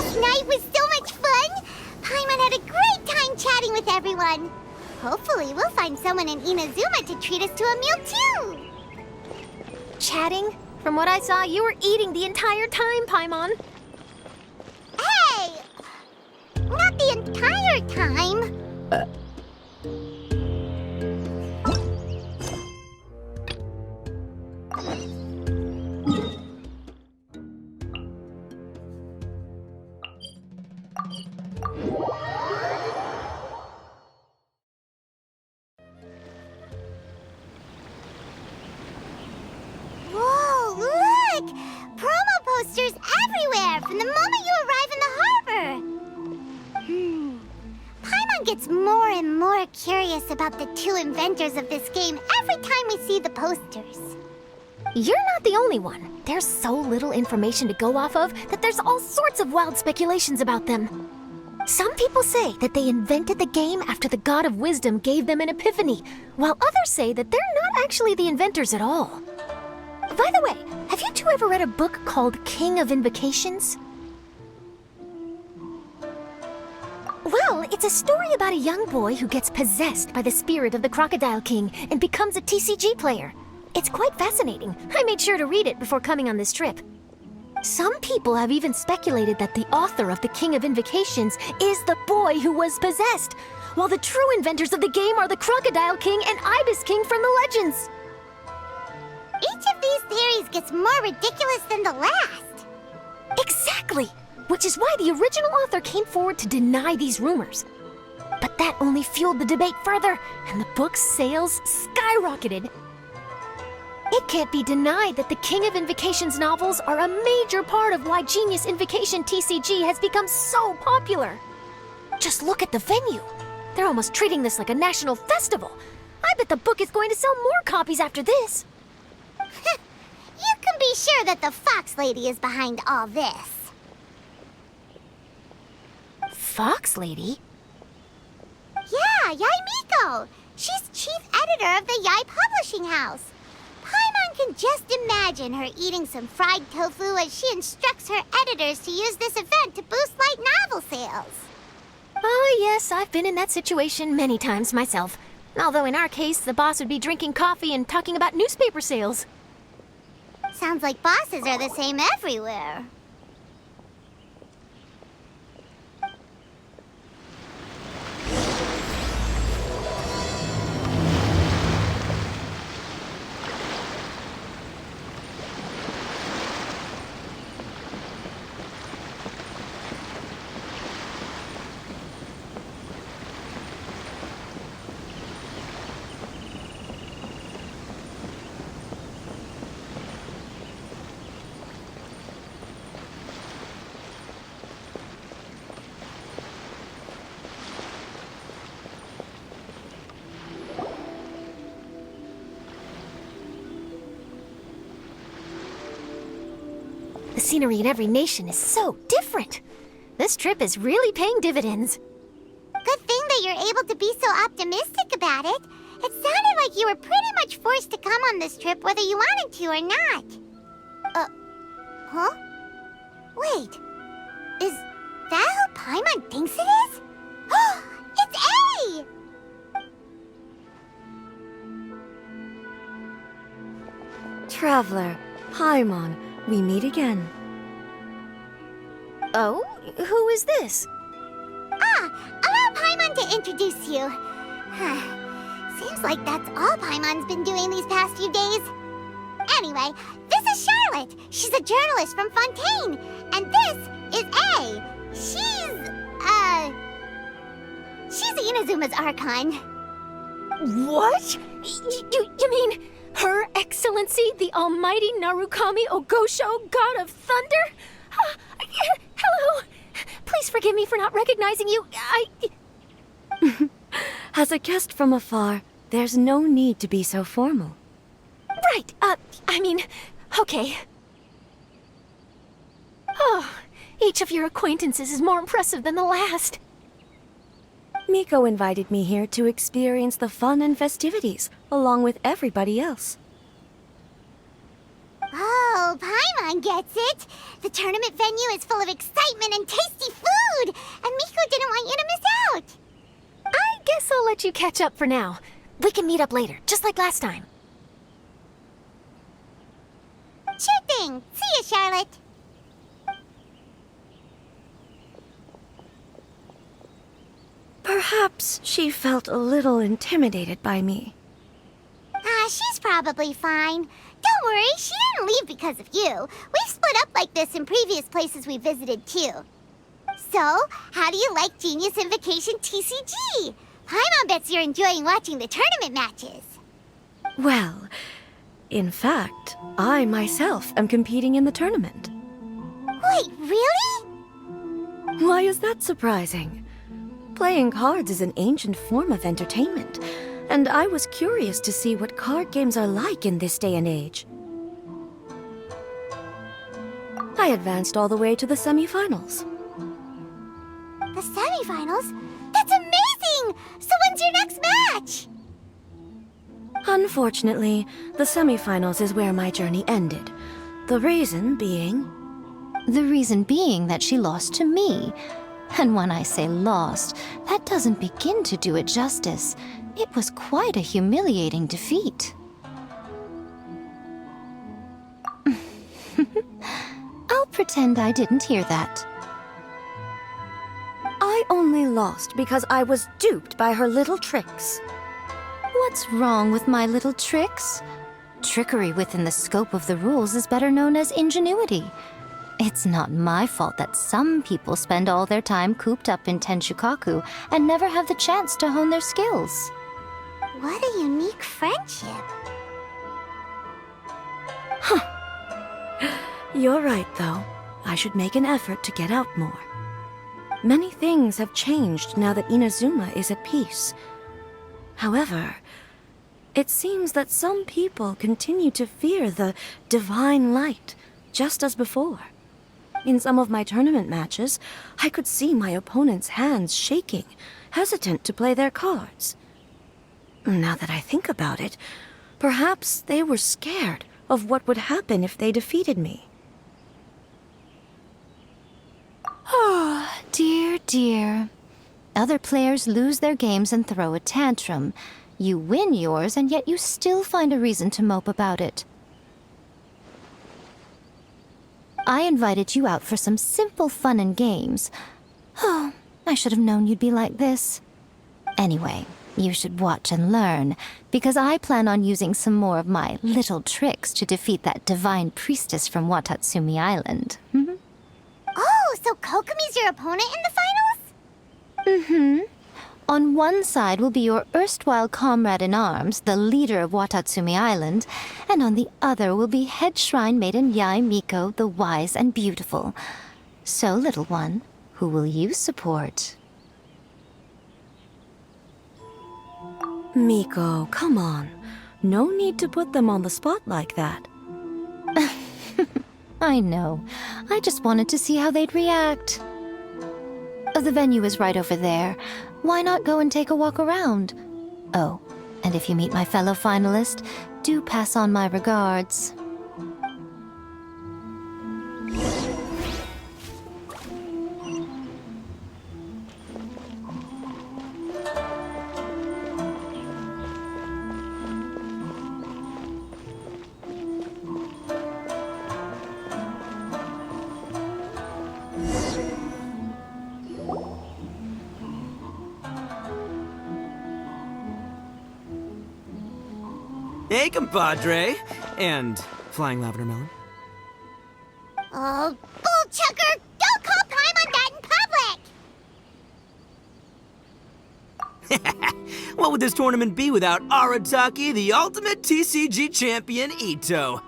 This night was so much fun! Paimon had a great time chatting with everyone. Hopefully, we'll find someone in Inazuma to treat us to a meal too! Chatting? From what I saw, you were eating the entire time, Paimon. Hey! Not the entire time! Whoa, look! Promo posters everywhere from the moment you arrive in the harbor! Paimon gets more and more curious about the two inventors of this game every time we see the posters. You're not the only one. There's so little information to go off of that there's all sorts of wild speculations about them. Some people say that they invented the game after the God of Wisdom gave them an epiphany, while others say that they're not actually the inventors at all. By the way, have you two ever read a book called King of Invocations? Well, it's a story about a young boy who gets possessed by the spirit of the Crocodile King and becomes a TCG player. It's quite fascinating. I made sure to read it before coming on this trip. Some people have even speculated that the author of the King of Invocations is the boy who was possessed, while the true inventors of the game are the Crocodile King and Ibis King from the legends. Each of these theories gets more ridiculous than the last. Exactly! Which is why the original author came forward to deny these rumors. But that only fueled the debate further, and the book's sales skyrocketed. It can't be denied that the King of Invocations novels are a major part of why Genius Invocation TCG has become so popular. Just look at the venue. They're almost treating this like a national festival. I bet the book is going to sell more copies after this. You can be sure that the Fox Lady is behind all this. Fox Lady? Yeah, Yai Miko. She's chief editor of the Yai Publishing House. Paimon can just imagine her eating some fried tofu as she instructs her editors to use this event to boost light novel sales. Oh yes, I've been in that situation many times myself. Although in our case, the boss would be drinking coffee and talking about newspaper sales. Sounds like bosses are the same everywhere. The scenery in every nation is so different. This trip is really paying dividends. Good thing that you're able to be so optimistic about it. It sounded like you were pretty much forced to come on this trip whether you wanted to or not. Huh? Wait. Is that who Paimon thinks it is? It's A! Traveler, Paimon, we meet again. Oh? Who is this? Allow Paimon to introduce you. Seems like that's all Paimon's been doing these past few days. Anyway, this is Charlotte. She's a journalist from Fontaine. And this is A. She's Inazuma's Archon. What? You mean Her Excellency, the Almighty Narukami Ogosho, God of Thunder? Hello. Please forgive me for not recognizing you. As a guest from afar, there's no need to be so formal. Right, okay. Oh, each of your acquaintances is more impressive than the last. Miko invited me here to experience the fun and festivities, along with everybody else. Oh, Paimon Paimon gets it. The tournament venue is full of excitement and tasty food, and Miko didn't want you to miss out. I guess I'll let you catch up for now. We can meet up later, just like last time. Sure thing. See you, Charlotte. Perhaps she felt a little intimidated by me. She's probably fine. Don't worry, she didn't leave because of you. We've split up like this in previous places we visited, too. So, how do you like Genius Invocation TCG? Paimon bets you're enjoying watching the tournament matches. Well, in fact, I myself am competing in the tournament. Wait, really? Why is that surprising? Playing cards is an ancient form of entertainment, and I was curious to see what card games are like in this day and age. I advanced all the way to the semifinals. The semifinals? That's amazing! So when's your next match? Unfortunately, the semifinals is where my journey ended. The reason being... The reason being that she lost to me. And when I say lost, that doesn't begin to do it justice. It was quite a humiliating defeat. I'll pretend I didn't hear that. I only lost because I was duped by her little tricks. What's wrong with my little tricks? Trickery within the scope of the rules is better known as ingenuity. It's not my fault that some people spend all their time cooped up in Tenshukaku and never have the chance to hone their skills. What a unique friendship. You're right, though. I should make an effort to get out more. Many things have changed now that Inazuma is at peace. However, it seems that some people continue to fear the divine light, just as before. In some of my tournament matches, I could see my opponent's hands shaking, hesitant to play their cards. Now that I think about it, perhaps they were scared of what would happen if they defeated me. Oh, dear, dear. Other players lose their games and throw a tantrum. You win yours, and yet you still find a reason to mope about it. I invited you out for some simple fun and games. Oh, I should have known you'd be like this. Anyway, you should watch and learn, because I plan on using some more of my little tricks to defeat that divine priestess from Watatsumi Island. Oh, so Kokomi's your opponent in the finals? Mm-hmm. On one side will be your erstwhile comrade-in-arms, the leader of Watatsumi Island, and on the other will be head shrine maiden Yae Miko, the wise and beautiful. So, little one, who will you support? Miko, come on. No need to put them on the spot like that. I know. I just wanted to see how they'd react. The venue is right over there. Why not go and take a walk around? Oh, and if you meet my fellow finalist, do pass on my regards. Hey, compadre. And Flying Lavender Melon. Oh, bull chucker! Don't call Paimon that in public! What would this tournament be without Arataki, the ultimate TCG champion, Ito?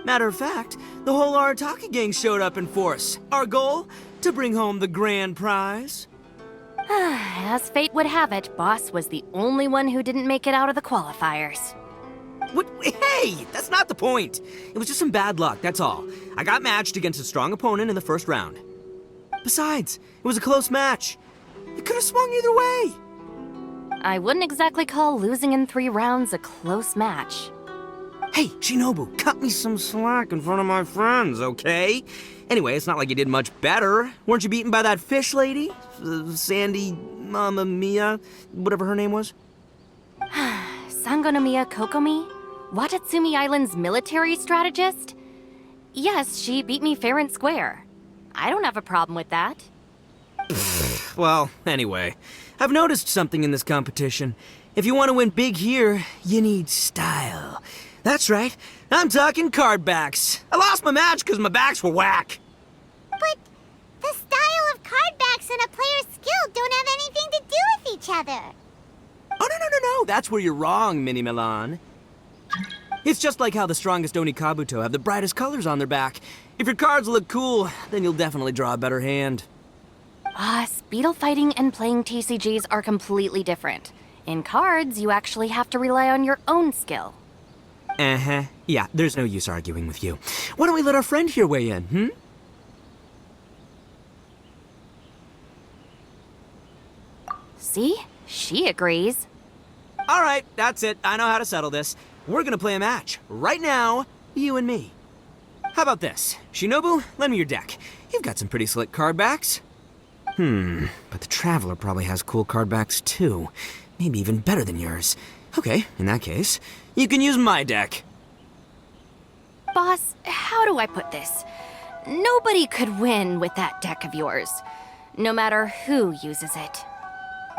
Matter of fact, the whole Arataki gang showed up in force. Our goal? To bring home the grand prize. As fate would have it, Boss was the only one who didn't make it out of the qualifiers. What? Hey, that's not the point. It was just some bad luck, that's all. I got matched against a strong opponent in the first round. Besides, it was a close match. It could have swung either way. I wouldn't exactly call losing in 3 rounds a close match. Hey, Shinobu, cut me some slack in front of my friends, okay? Anyway, it's not like you did much better. Weren't you beaten by that fish lady? Sandy, Mamma Mia, whatever her name was? Sangonomiya Kokomi? Watatsumi Island's military strategist? Yes, she beat me fair and square. I don't have a problem with that. Well, anyway, I've noticed something in this competition. If you want to win big here, you need style. That's right, I'm talking card backs. I lost my match because my backs were whack. But the style of card backs and a player's skill don't have anything to do with each other. Oh, no, that's where you're wrong, Mini Milan. It's just like how the strongest Oni Kabuto have the brightest colors on their back. If your cards look cool, then you'll definitely draw a better hand. Speedle fighting and playing TCGs are completely different. In cards, you actually have to rely on your own skill. Uh-huh. Yeah, there's no use arguing with you. Why don't we let our friend here weigh in, See? She agrees. All right, that's it. I know how to settle this. We're gonna play a match. Right now, you and me. How about this? Shinobu, lend me your deck. You've got some pretty slick card backs. But the Traveler probably has cool card backs too. Maybe even better than yours. Okay, in that case, you can use my deck. Boss, how do I put this? Nobody could win with that deck of yours, no matter who uses it.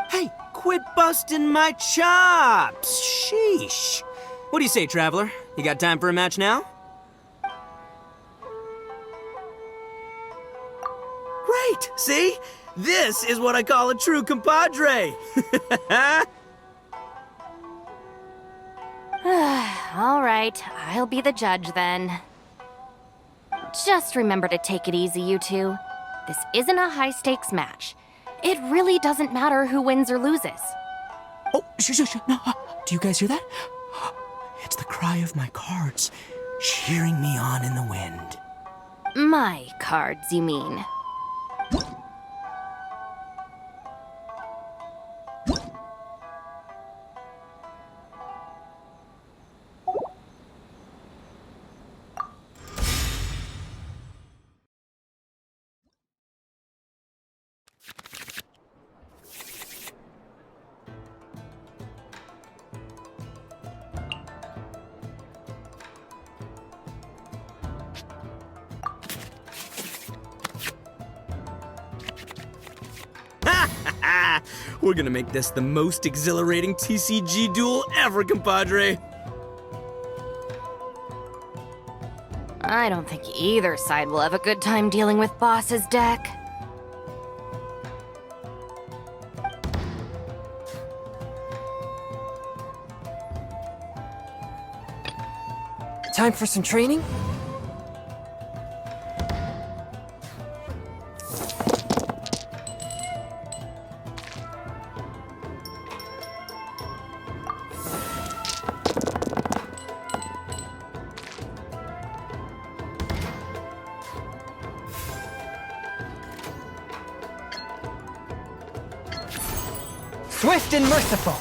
Hey, quit busting my chops! Sheesh. What do you say, Traveler? You got time for a match now? Great! See? This is what I call a true compadre! All right, I'll be the judge then. Just remember to take it easy, you two. This isn't a high-stakes match. It really doesn't matter who wins or loses. Oh, shush. No, do you guys hear that? It's the cry of my cards, cheering me on in the wind. My cards, you mean? We're gonna make this the most exhilarating TCG duel ever, compadre. I don't think either side will have a good time dealing with Boss's deck. Time for some training? Swift and merciful.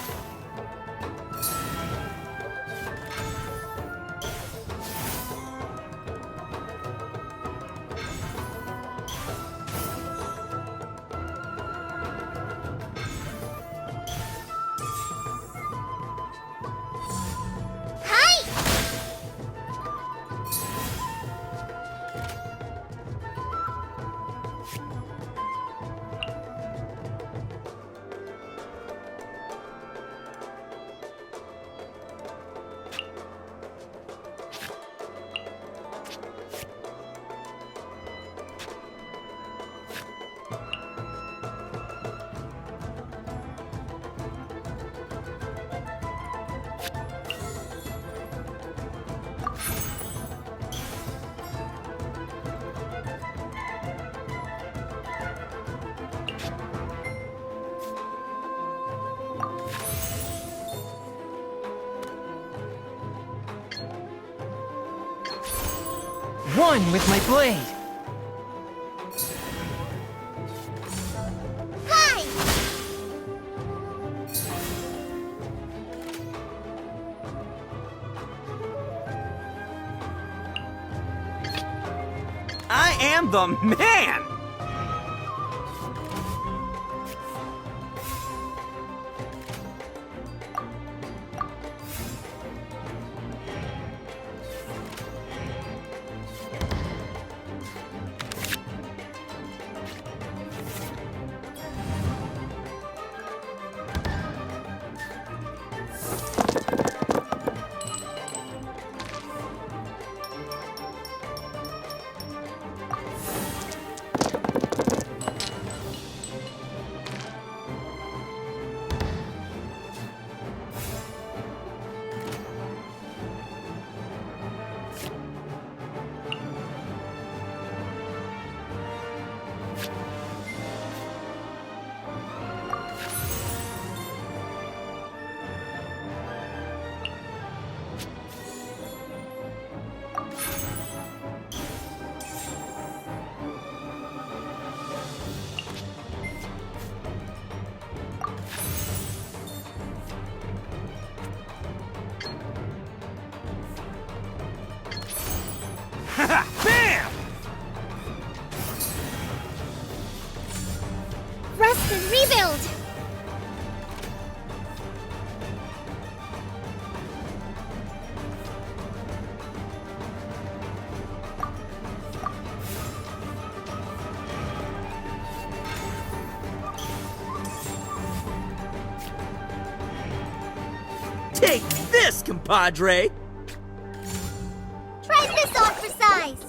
One with my blade. Hi! am the man! Bam! Rest and rebuild! Take this, compadre! Try this on for size!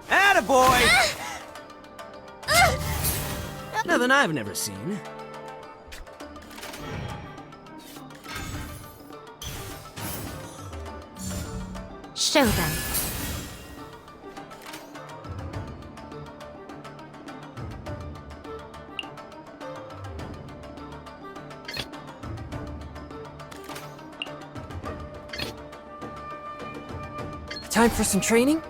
Attaboy! Nothing I've never seen. Show them. Time for some training?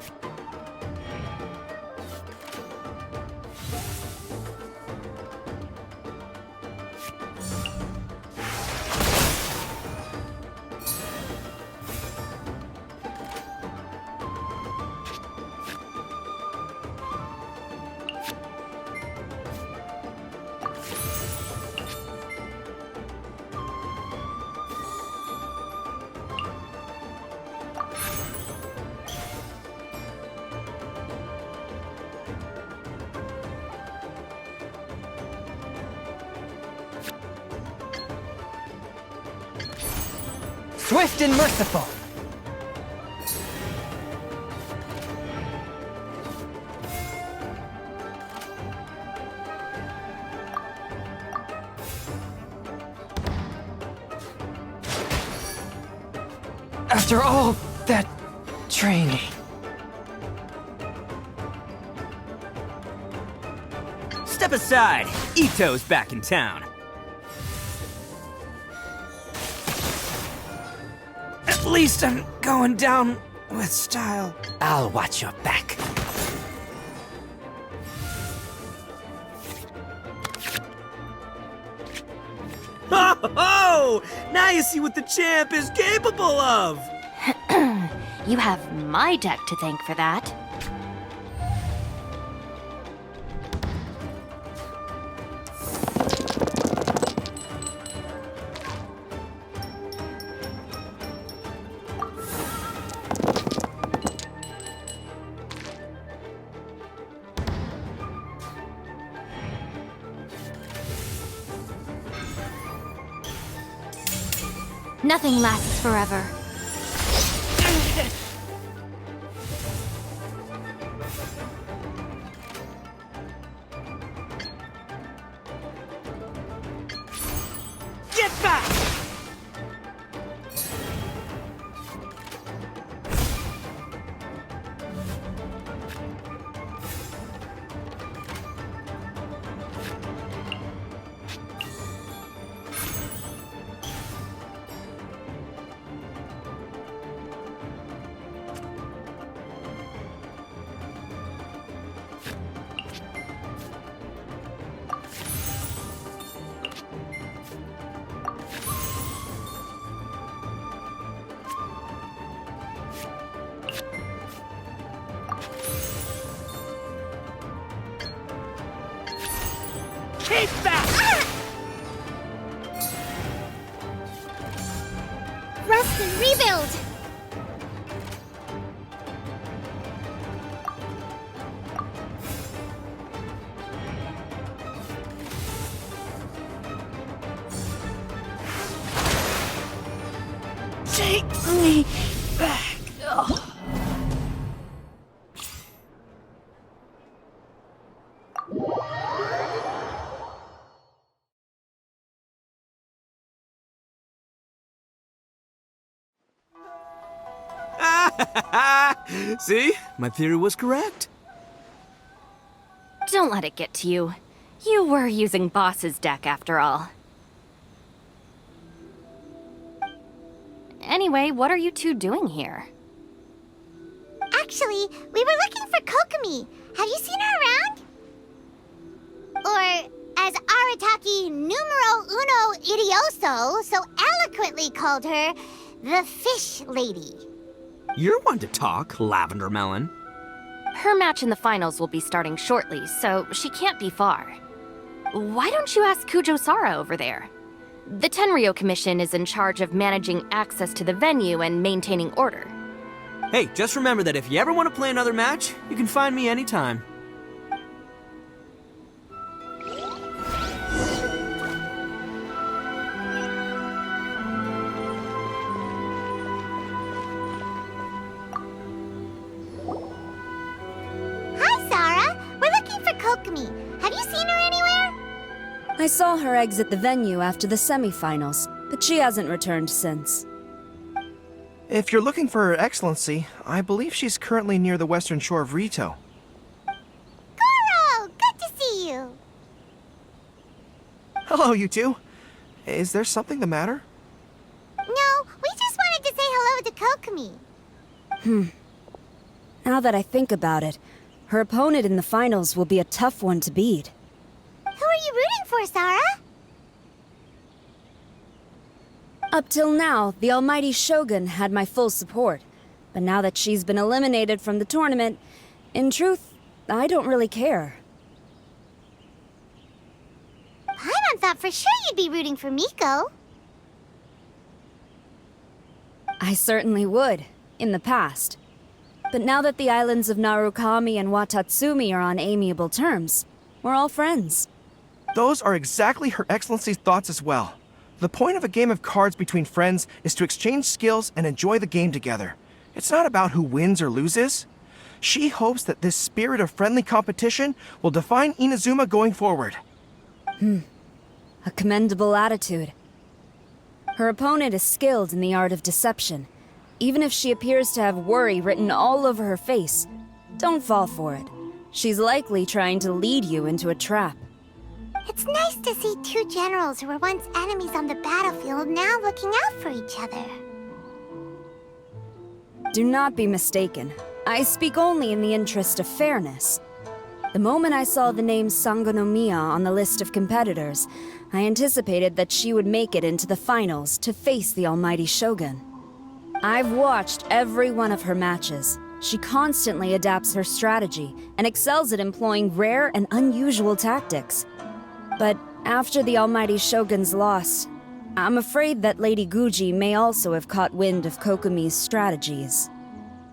Swift and merciful! After all that training... Step aside. Ito's back in town. At least I'm going down with style. I'll watch your back. Ho! Now you see what the champ is capable of! You have my deck to thank for that. Nothing lasts forever. fast! Keep that! Rest and rebuild! Take me back. See? My theory was correct. Don't let it get to you. You were using Boss's deck after all. Anyway, what are you two doing here? Actually, we were looking for Kokomi. Have you seen her around? Or, as Arataki numero uno idioso so eloquently called her, the Fish Lady. You're one to talk, Lavender Melon. Her match in the finals will be starting shortly, so she can't be far. Why don't you ask Kujo-Sara over there? The Tenryo Commission is in charge of managing access to the venue and maintaining order. Hey, just remember that if you ever want to play another match, you can find me anytime. Hi, Sarah. We're looking for Kokomi. Have you seen her anywhere? I saw her exit the venue after the semifinals, but she hasn't returned since. If you're looking for Her Excellency, I believe she's currently near the western shore of Rito. Goro! Good to see you. Hello, you two. Is there something the matter? No, we just wanted to say hello to Kokomi. Now that I think about it, her opponent in the finals will be a tough one to beat. Who are you rooting for, Sarah? Up till now, the almighty Shogun had my full support. But now that she's been eliminated from the tournament, in truth, I don't really care. Paimon thought for sure you'd be rooting for Miko. I certainly would, in the past. But now that the islands of Narukami and Watatsumi are on amiable terms, we're all friends. Those are exactly Her Excellency's thoughts as well. The point of a game of cards between friends is to exchange skills and enjoy the game together. It's not about who wins or loses. She hopes that this spirit of friendly competition will define Inazuma going forward. A commendable attitude. Her opponent is skilled in the art of deception. Even if she appears to have worry written all over her face, don't fall for it. She's likely trying to lead you into a trap. It's nice to see two generals who were once enemies on the battlefield now looking out for each other. Do not be mistaken. I speak only in the interest of fairness. The moment I saw the name Sangonomiya on the list of competitors, I anticipated that she would make it into the finals to face the almighty Shogun. I've watched every one of her matches. She constantly adapts her strategy and excels at employing rare and unusual tactics. But after the almighty Shogun's loss, I'm afraid that Lady Guji may also have caught wind of Kokomi's strategies.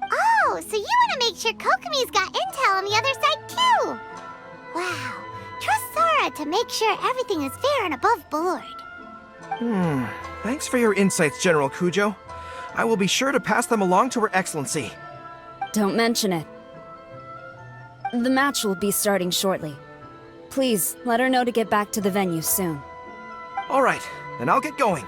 Oh, so you want to make sure Kokomi's got intel on the other side too? Wow. Trust Sora to make sure everything is fair and above board. Thanks for your insights, General Kujo. I will be sure to pass them along to Her Excellency. Don't mention it. The match will be starting shortly. Please, let her know to get back to the venue soon. All right, Then I'll get going.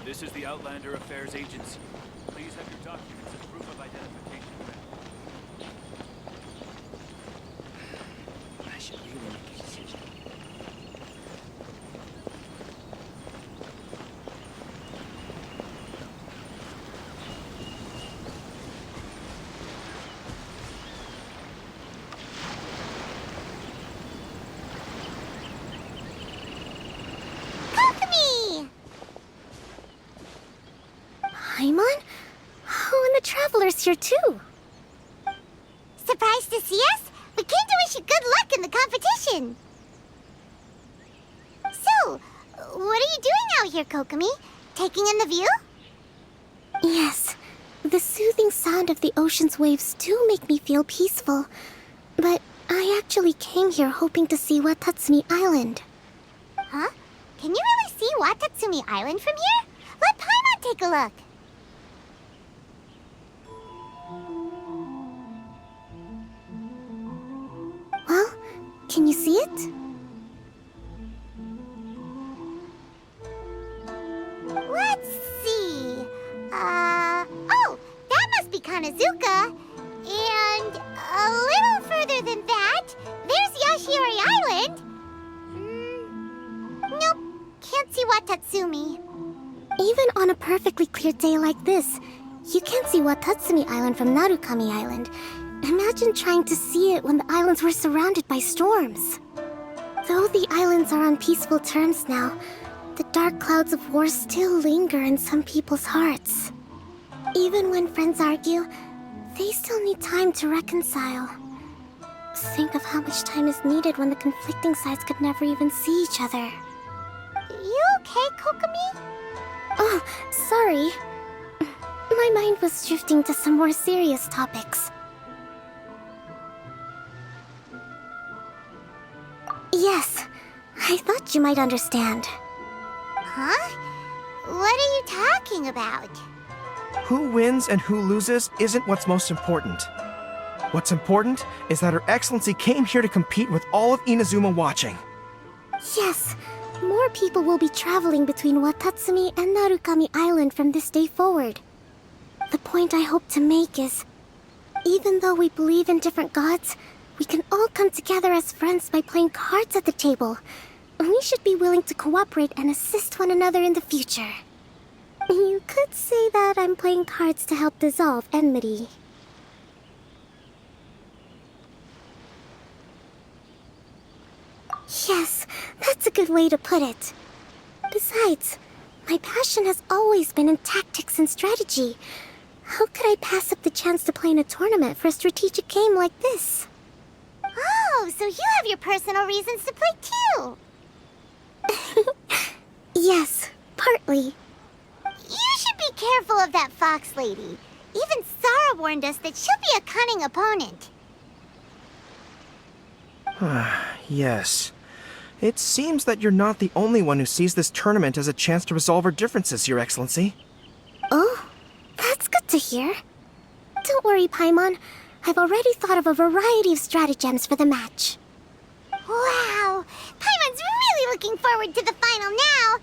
This is the Outlander Affairs Agency. Please have your documents and proof of identification ready. I should really make a decision. Kokomi! Paimon? Oh, and the Traveler's here too. Surprised to see us? We came to wish you good luck in the competition. So, what are you doing out here, Kokomi? Taking in the view? Yes, the soothing sound of the ocean's waves do make me feel peaceful. But I actually came here hoping to see Watatsumi Island. Huh? Can you really see Watatsumi Island from here? Let Paimon take a look. Well, can you see it? Let's see. Oh, that must be Kanazuka. And a little further than that, there's Yashiori Island. Nope, can't see Watatsumi. Even on a perfectly clear day like this, you can't see Watatsumi Island from Narukami Island. Imagine trying to see it when the islands were surrounded by storms. Though the islands are on peaceful terms now, the dark clouds of war still linger in some people's hearts. Even when friends argue, they still need time to reconcile. Think of how much time is needed when the conflicting sides could never even see each other. You okay, Kokomi? Oh, sorry. My mind was drifting to some more serious topics. Yes, I thought you might understand. Huh? What are you talking about? Who wins and who loses isn't what's most important. What's important is that Her Excellency came here to compete with all of Inazuma watching. Yes, more people will be traveling between Watatsumi and Narukami Island from this day forward. The point I hope to make is, even though we believe in different gods, we can all come together as friends by playing cards at the table. We should be willing to cooperate and assist one another in the future. You could say that I'm playing cards to help dissolve enmity. Yes, that's a good way to put it. Besides, my passion has always been in tactics and strategy. How could I pass up the chance to play in a tournament for a strategic game like this? Oh, so you have your personal reasons to play too. Yes, partly. You should be careful of that fox lady. Even Sarah warned us that she'll be a cunning opponent. Yes. It seems that you're not the only one who sees this tournament as a chance to resolve our differences, Your Excellency. Oh, that's good to hear. Don't worry, Paimon. I've already thought of a variety of stratagems for the match. Wow! Paimon's really looking forward to the final now!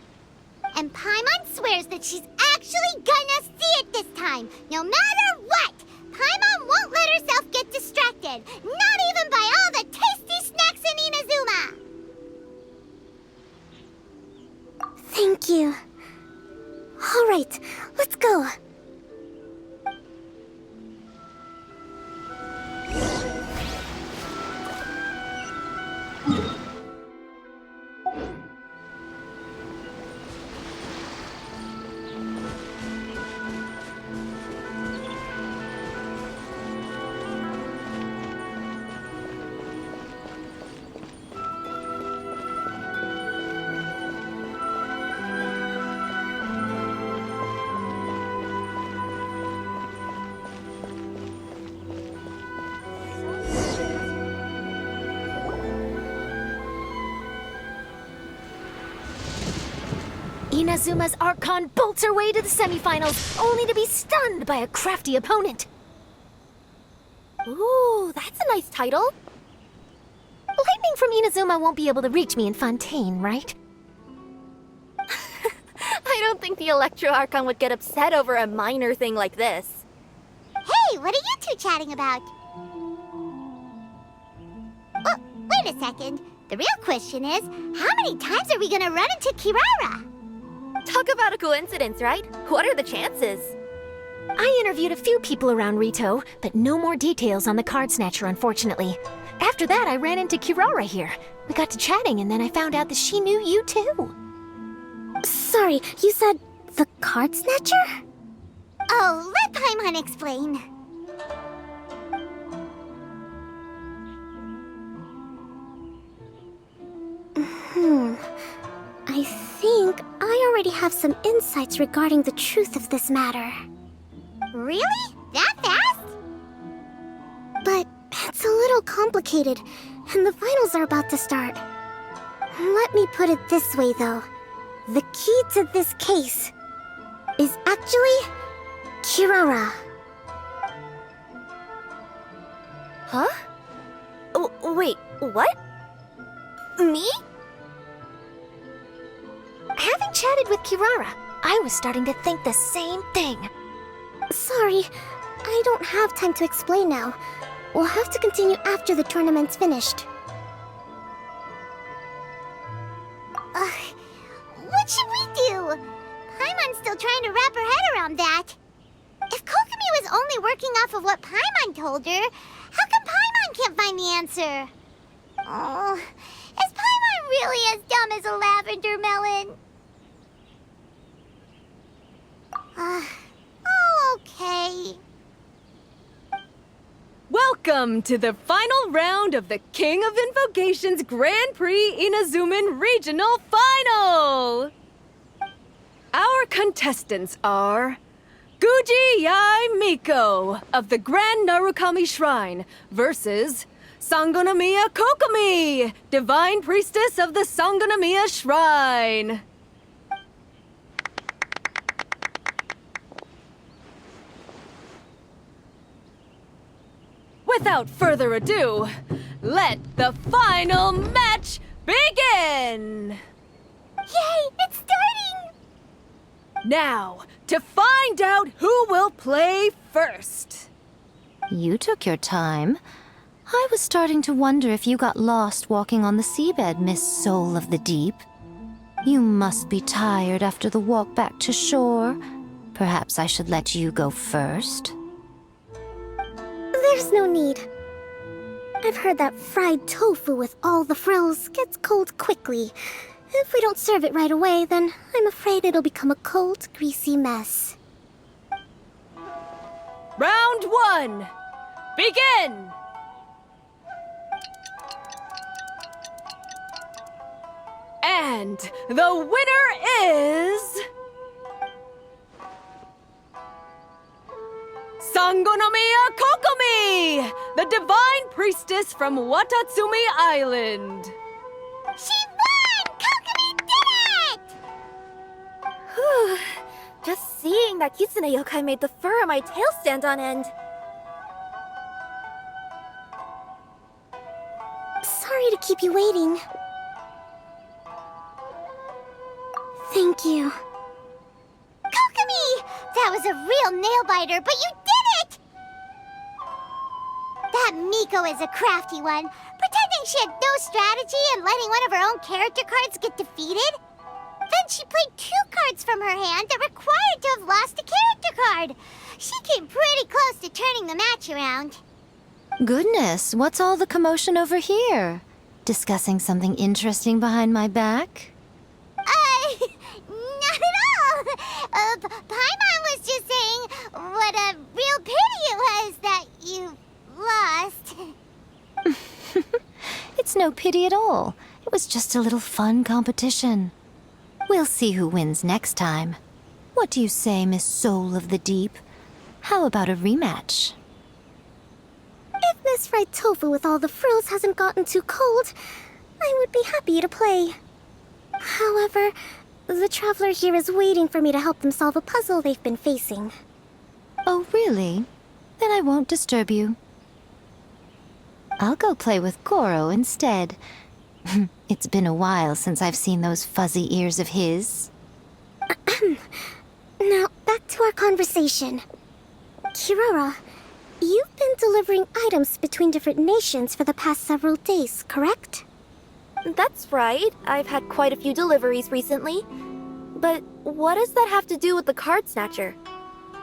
And Paimon swears that she's actually gonna see it this time, no matter what! Paimon won't let herself get distracted, not even by all the tasty snacks in Inazuma! Thank you. All right, let's go. Inazuma's Archon bolts her way to the semifinals, only to be stunned by a crafty opponent. Ooh, that's a nice title. Lightning from Inazuma won't be able to reach me in Fontaine, right? I don't think the Electro Archon would get upset over a minor thing like this. Hey, what are you two chatting about? Oh, wait a second. The real question is, how many times are we gonna run into Kirara? Talk about a coincidence, right? What are the chances? I interviewed a few people around Rito, but no more details on the card snatcher, unfortunately. After that, I ran into Kirara here. We got to chatting, and then I found out that she knew you too. Sorry, you said the card snatcher? Oh, let Paimon explain. I think I already have some insights regarding the truth of this matter. Really? That fast? But it's a little complicated, and the finals are about to start. Let me put it this way, though. The key to this case is actually Kirara. Huh? Wait, what? Me? Having chatted with Kirara, I was starting to think the same thing. Sorry, I don't have time to explain now. We'll have to continue after the tournament's finished. What should we do? Paimon's still trying to wrap her head around that. If Kokomi was only working off of what Paimon told her, how come Paimon can't find the answer? Oh, is Paimon really as dumb as a lavender melon? Oh, okay. Welcome to the final round of the King of Invocations Grand Prix Inazuman Regional Final! Our contestants are Guji Yai Miko of the Grand Narukami Shrine versus Sangonomiya Kokomi, Divine Priestess of the Sangonomiya Shrine. Without further ado, let the final match begin! Yay, it's starting! Now, to find out who will play first. You took your time. I was starting to wonder if you got lost walking on the seabed, Miss Soul of the Deep. You must be tired after the walk back to shore. Perhaps I should let you go first. There's no need. I've heard that fried tofu with all the frills gets cold quickly. If we don't serve it right away, then I'm afraid it'll become a cold, greasy mess. Round one, begin! And the winner is... Sangonomiya Kokomi, the Divine Priestess from Watatsumi Island. She won! Kokomi did it! Just seeing that Kitsune yokai made the fur on my tail stand on end. Sorry to keep you waiting. Thank you. Kokomi! That was a real nail-biter, but you did it! That Miko is a crafty one, pretending she had no strategy and letting one of her own character cards get defeated. Then she played 2 cards from her hand that required to have lost a character card. She came pretty close to turning the match around. Goodness, what's all the commotion over here? Discussing something interesting behind my back? Not at all. Paimon was just saying what a real pity it was that you lost. It's no pity at all. It was just a little fun competition. We'll see who wins next time. What do you say, Miss Soul of the Deep? How about a rematch? If Miss Fried Tofu with all the frills hasn't gotten too cold, I would be happy to play. However, the traveler here is waiting for me to help them solve a puzzle they've been facing. Oh, really? Then I won't disturb you. I'll go play with Goro instead. It's been a while since I've seen those fuzzy ears of his. Now, back to our conversation. Kirara, you've been delivering items between different nations for the past several days, correct? That's right. I've had quite a few deliveries recently. But what does that have to do with the card snatcher?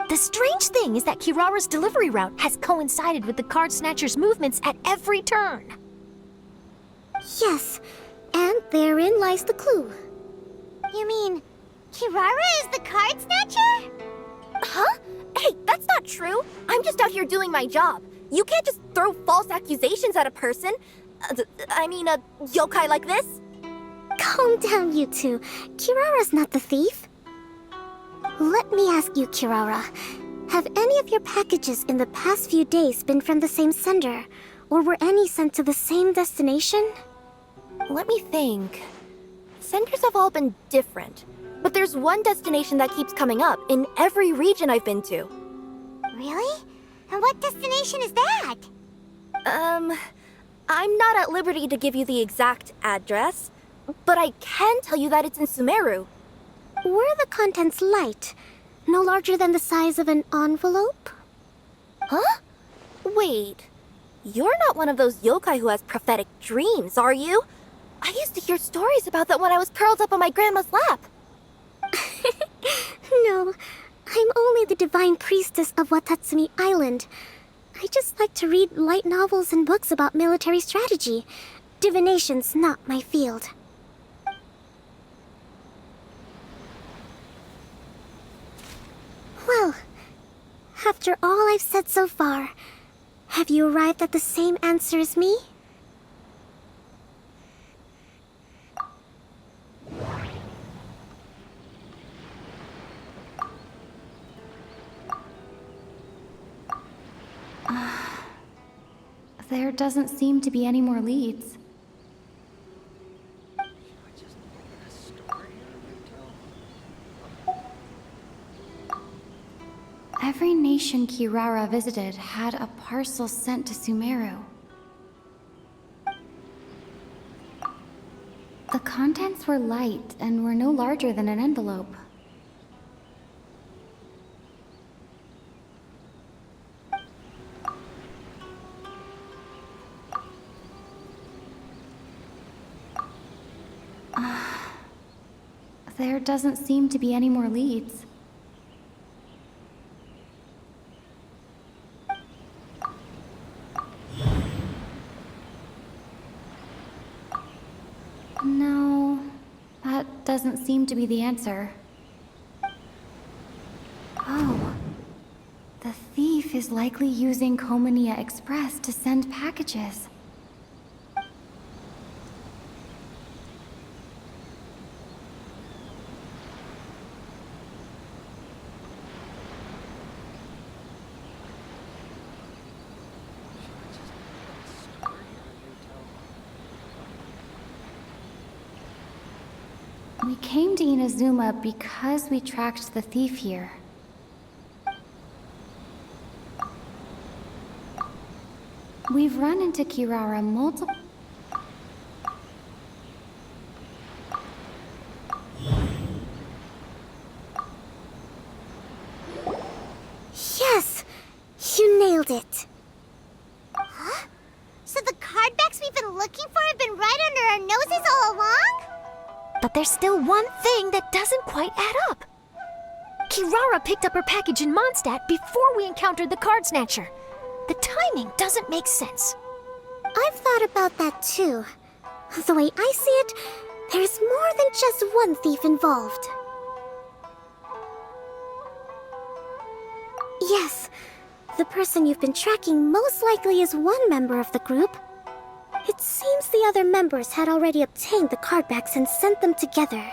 The strange thing is that Kirara's delivery route has coincided with the card snatcher's movements at every turn. Yes, and therein lies the clue. You mean, Kirara is the card snatcher? Huh? Hey, that's not true. I'm just out here doing my job. You can't just throw false accusations at a person. I mean, a yokai like this. Calm down, you two. Kirara's not the thief. Let me ask you, Kirara. Have any of your packages in the past few days been from the same sender? Or were any sent to the same destination? Let me think. Senders have all been different. But there's one destination that keeps coming up in every region I've been to. Really? And what destination is that? I'm not at liberty to give you the exact address, but I can tell you that it's in Sumeru. Were the contents light? No larger than the size of an envelope? Huh? Wait. You're not one of those yokai who has prophetic dreams, are you? I used to hear stories about that when I was curled up on my grandma's lap. No, I'm only the divine priestess of Watatsumi Island. I just like to read light novels and books about military strategy. Divination's not my field. Well, after all I've said so far, have you arrived at the same answer as me? There doesn't seem to be any more leads. Every nation Kirara visited had a parcel sent to Sumeru. The contents were light and were no larger than an envelope. There doesn't seem to be any more leads. No, that doesn't seem to be the answer. Oh, the thief is likely using Komania Express to send packages. We came to Inazuma because we tracked the thief here. We've run into Kirara multiple... Yes! You nailed it! Huh? So the cardbacks we've been looking for have been right under our noses all along? But there's still one thing that doesn't quite add up. Kirara picked up her package in Mondstadt before we encountered the card snatcher. The timing doesn't make sense. I've thought about that too. The way I see it, there's more than just one thief involved. Yes, the person you've been tracking most likely is one member of the group. It seems the other members had already obtained the cardbacks and sent them together.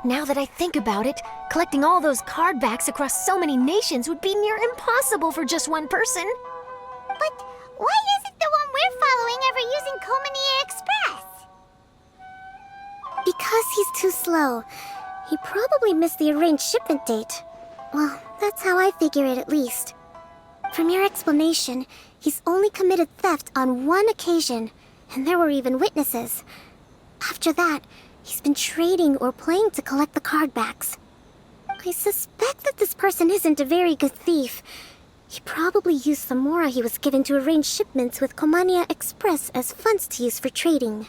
Now that I think about it, collecting all those cardbacks across so many nations would be near impossible for just one person. But why isn't the one we're following ever using Komania Express? Because he's too slow. He probably missed the arranged shipment date. Well, that's how I figure it at least. From your explanation, he's only committed theft on one occasion, and there were even witnesses. After that, he's been trading or playing to collect the card backs. I suspect that this person isn't a very good thief. He probably used the mora he was given to arrange shipments with Komania Express as funds to use for trading.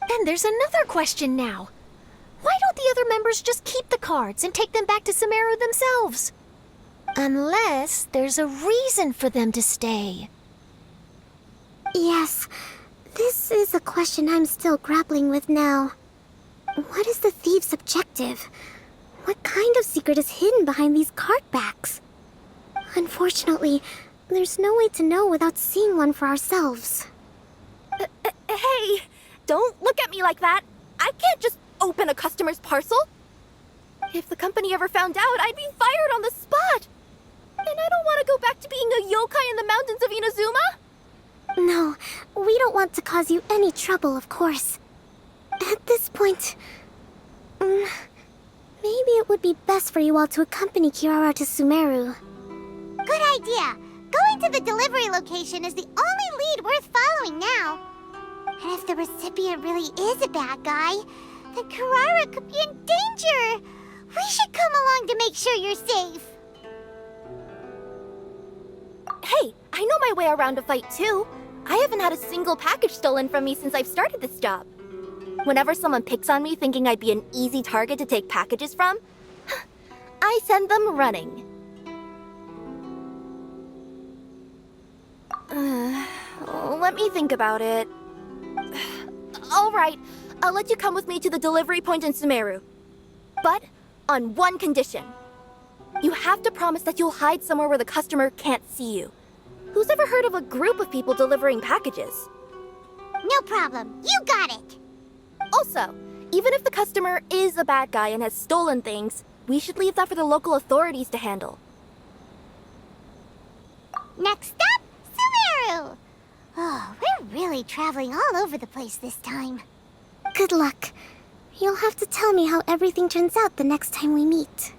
Then there's another question now. Why don't the other members just keep the cards and take them back to Sumeru themselves? Unless there's a reason for them to stay. Yes, this is a question I'm still grappling with now. What is the thief's objective? What kind of secret is hidden behind these card backs? Unfortunately, there's no way to know without seeing one for ourselves. Hey, don't look at me like that. I can't just open a customer's parcel. If the company ever found out, I'd be fired on the spot. And I don't want to go back to being a yokai in the mountains of Inazuma. No, we don't want to cause you any trouble, of course. At this point, maybe it would be best for you all to accompany Kirara to Sumeru. Good idea. Going to the delivery location is the only lead worth following now. And if the recipient really is a bad guy, then Kirara could be in danger. We should come along to make sure you're safe. Hey, I know my way around a fight too. I haven't had a single package stolen from me since I've started this job. Whenever someone picks on me thinking I'd be an easy target to take packages from, I send them running. Let me think about it. All right, I'll let you come with me to the delivery point in Sumeru. But on one condition. You have to promise that you'll hide somewhere where the customer can't see you. Who's ever heard of a group of people delivering packages? No problem. You got it. Also, even if the customer is a bad guy and has stolen things, we should leave that for the local authorities to handle. Next up, Sumeru! Oh, we're really traveling all over the place this time. Good luck. You'll have to tell me how everything turns out the next time we meet.